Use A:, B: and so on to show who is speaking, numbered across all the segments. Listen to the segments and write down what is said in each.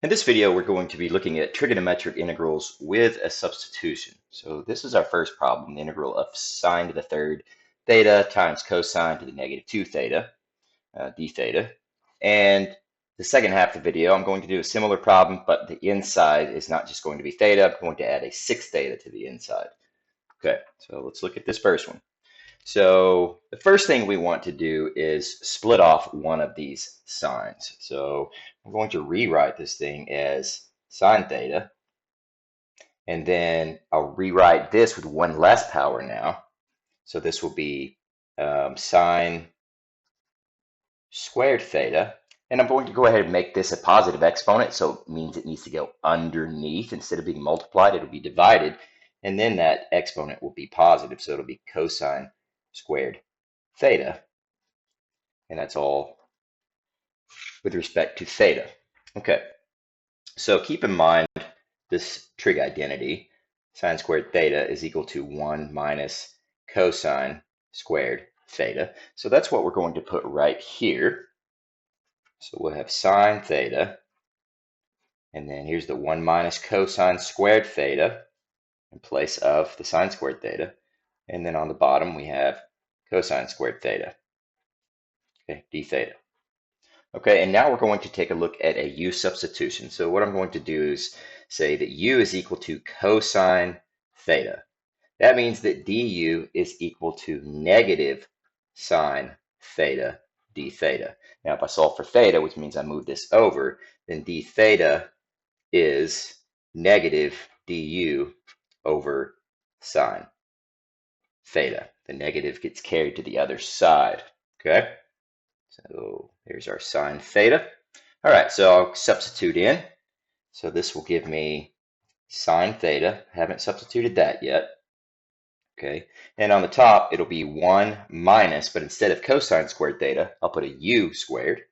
A: In this video, we're going to be looking at trigonometric integrals with a substitution. So this is our first problem, the integral of sine to the third theta times cosine to the negative 2 theta, d theta. And the second half of the video, I'm going to do a similar problem, but the inside is not just going to be theta, I'm going to add a 6 theta to the inside. Okay, so let's look at this first one. So the first thing we want to do is split off one of these sines. So I'm going to rewrite this thing as sine theta, and then I'll rewrite this with one less power now. So this will be sine squared theta, and I'm going to go ahead and make this a positive exponent, so it means it needs to go underneath. Instead of being multiplied, it'll be divided, and then that exponent will be positive, so it'll be cosine squared theta, and that's all with respect to theta. Okay, so keep in mind this trig identity. Sine squared theta is equal to 1 minus cosine squared theta. So that's what we're going to put right here. So we'll have sine theta, and then here's the 1 minus cosine squared theta in place of the sine squared theta. And then on the bottom, we have cosine squared theta, okay, d theta. Okay, and now we're going to take a look at a u substitution. So what I'm going to do is say that u is equal to cosine theta. That means that du is equal to negative sine theta d theta. Now, if I solve for theta, which means I move this over, then d theta is negative du over sine theta. The negative gets carried to the other side, okay? So here's our sine theta. All right, so I'll substitute in. So this will give me sine theta. Haven't substituted that yet. Okay, and on the top, it'll be 1 minus, but instead of cosine squared theta, I'll put a u squared.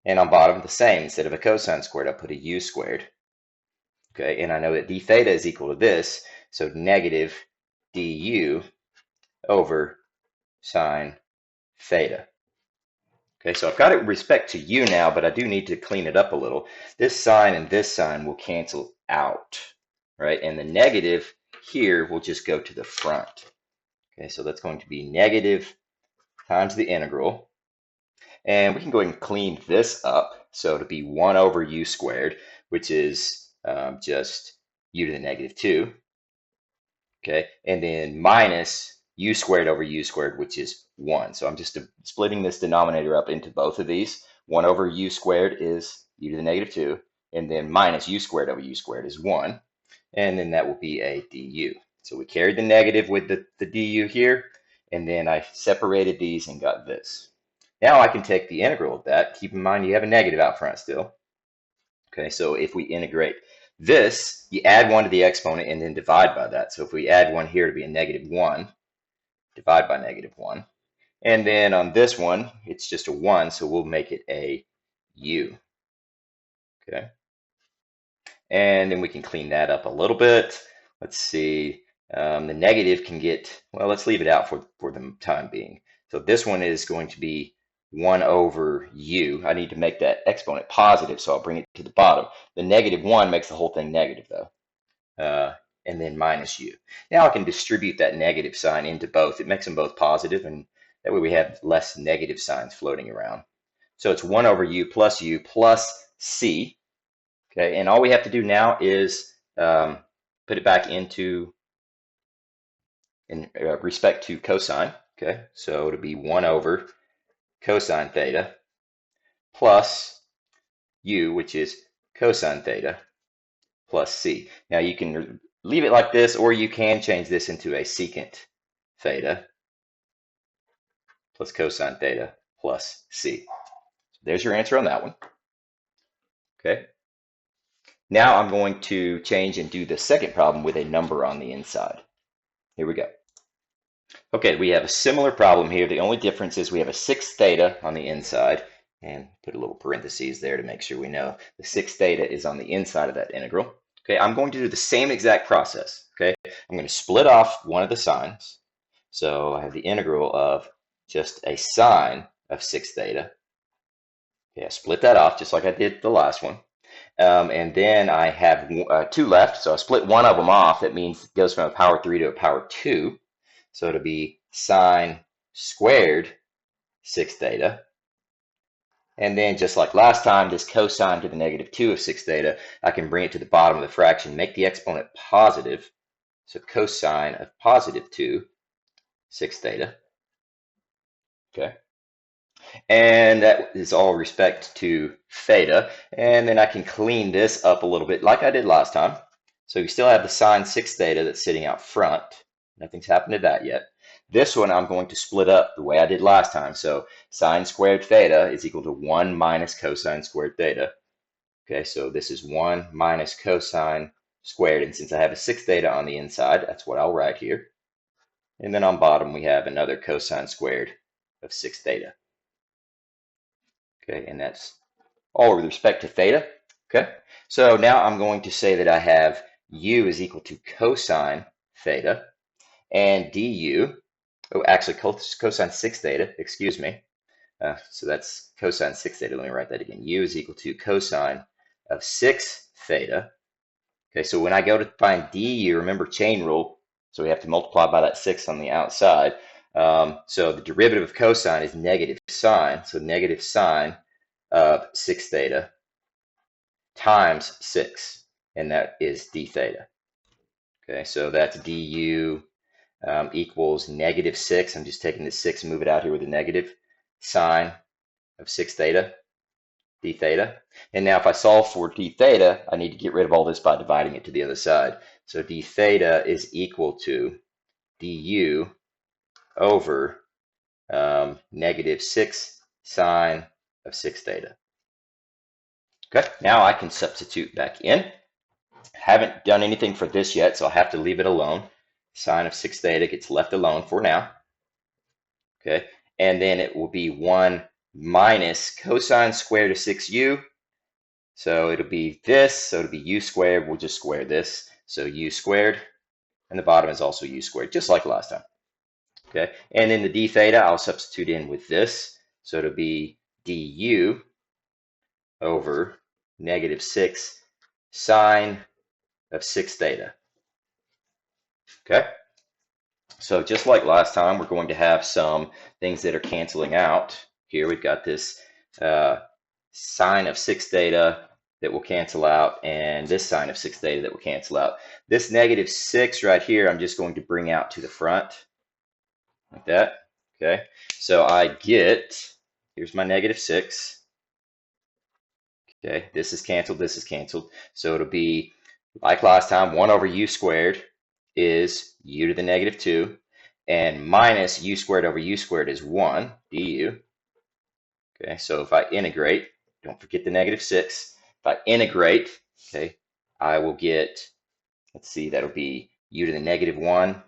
A: And on bottom, the same. Instead of a cosine squared, I'll put a u squared. Okay, and I know that d theta is equal to this, so negative du over sine theta. Okay, so I've got it with respect to u now, but I do need to clean it up a little. This sine and this sine will cancel out, right? And the negative here will just go to the front. Okay, so that's going to be negative times the integral. And we can go ahead and clean this up. So it'll be 1 over u squared, which is just u to the negative 2. Okay, and then minus u squared over u squared, which is 1. So I'm just splitting this denominator up into both of these. 1 over u squared is u to the negative 2, and then minus u squared over u squared is 1. And then that will be a du. So we carried the negative with the du here, and then I separated these and got this. Now I can take the integral of that. Keep in mind you have a negative out front still. Okay, so if we integrate this, you add 1 to the exponent and then divide by that. So if we add 1 here, to be a negative 1, divide by negative 1. And then on this one, it's just a 1, so we'll make it a u. Okay. And then we can clean that up a little bit. Let's see. The negative can get, well, let's leave it out for the time being. So this one is going to be 1 over u. I need to make that exponent positive, so I'll bring it to the bottom. The negative 1 makes the whole thing negative, though. And then minus u. Now I can distribute that negative sign into both. It makes them both positive, and that way we have less negative signs floating around. So it's 1 over u plus c. Okay, and all we have to do now is put it back into in respect to cosine. Okay, so it'll be 1 over cosine theta plus u, which is cosine theta plus c. Now you can leave it like this, or you can change this into a secant theta plus cosine theta plus c. So there's your answer on that one. Okay. Now I'm going to change and do the second problem with a number on the inside. Here we go. Okay, we have a similar problem here. The only difference is we have a 6 theta on the inside, and put a little parentheses there to make sure we know the 6 theta is on the inside of that integral. Okay, I'm going to do the same exact process. Okay, I'm going to split off one of the signs. So I have the integral of just a sine of 6 theta. Okay, I split that off just like I did the last one. And then I have 2 left, so I split one of them off. That means it goes from a power 3 to a power 2. So it'll be sine squared 6 theta. And then just like last time, this cosine to the negative 2 of 6 theta, I can bring it to the bottom of the fraction, make the exponent positive. So cosine of positive 2, 6 theta. Okay. And that is all respect to theta. And then I can clean this up a little bit like I did last time. So you still have the sine 6 theta that's sitting out front. Nothing's happened to that yet. This one I'm going to split up the way I did last time. So sine squared theta is equal to 1 minus cosine squared theta. Okay, so this is 1 minus cosine squared. And since I have a 6 theta on the inside, that's what I'll write here. And then on bottom, we have another cosine squared of 6 theta. Okay, and that's all with respect to theta. Okay, so now I'm going to say that I have u is equal to cosine theta, and du, oh, actually cosine 6 theta, excuse me. So that's cosine 6 theta. Let me write that again. U is equal to cosine of 6 theta. Okay, so when I go to find du, remember chain rule, so we have to multiply by that 6 on the outside. So the derivative of cosine is negative sine, so negative sine of 6 theta times 6, and that is d theta. Okay, so that's du equals negative 6. I'm just taking the 6 and move it out here with a negative sine of 6 theta, d theta. And now if I solve for d theta, I need to get rid of all this by dividing it to the other side. So d theta is equal to du over negative 6 sine of 6 theta. Okay, now I can substitute back in. Haven't done anything for this yet, so I'll have to leave it alone. Sine of 6 theta gets left alone for now. Okay, and then it will be 1 minus cosine squared of 6u. So it'll be this, so it'll be u squared. We'll just square this. So u squared, and the bottom is also u squared, just like last time. Okay, and then the d theta, I'll substitute in with this. So it'll be du over negative 6 sine of 6 theta. Okay, so just like last time, we're going to have some things that are canceling out. Here we've got this sine of 6 theta that will cancel out, and this sine of 6 theta that will cancel out. This negative 6 right here, I'm just going to bring out to the front, like that. Okay, so I get, here's my negative 6. Okay, this is canceled, this is canceled. So it'll be, like last time, 1 over u squared is u to the negative 2, and minus u squared over u squared is 1, du. Okay, so if I integrate, don't forget the negative 6. If I integrate, okay, I will get, let's see, that'll be u to the negative 1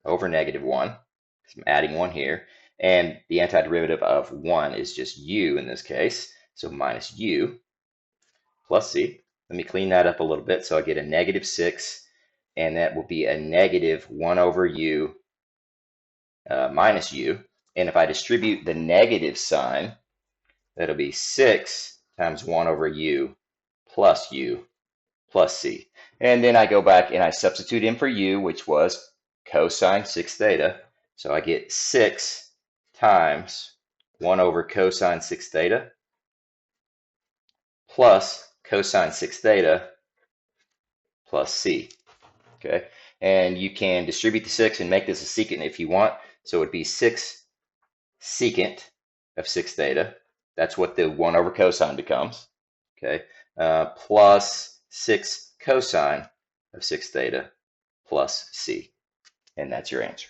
A: over negative 1. So I'm adding 1 here. And the antiderivative of 1 is just u in this case. So minus u plus c. Let me clean that up a little bit. So I get a negative 6, and that will be a negative 1 over u minus u. And if I distribute the negative sign, that'll be 6 times 1 over u plus c. And then I go back and I substitute in for u, which was cosine 6 theta. So I get 6 times 1 over cosine 6 theta plus cosine 6 theta plus c. Okay, and you can distribute the 6 and make this a secant if you want. So it would be 6 secant of 6 theta. That's what the 1 over cosine becomes. Okay, plus 6 cosine of 6 theta plus c. And that's your answer.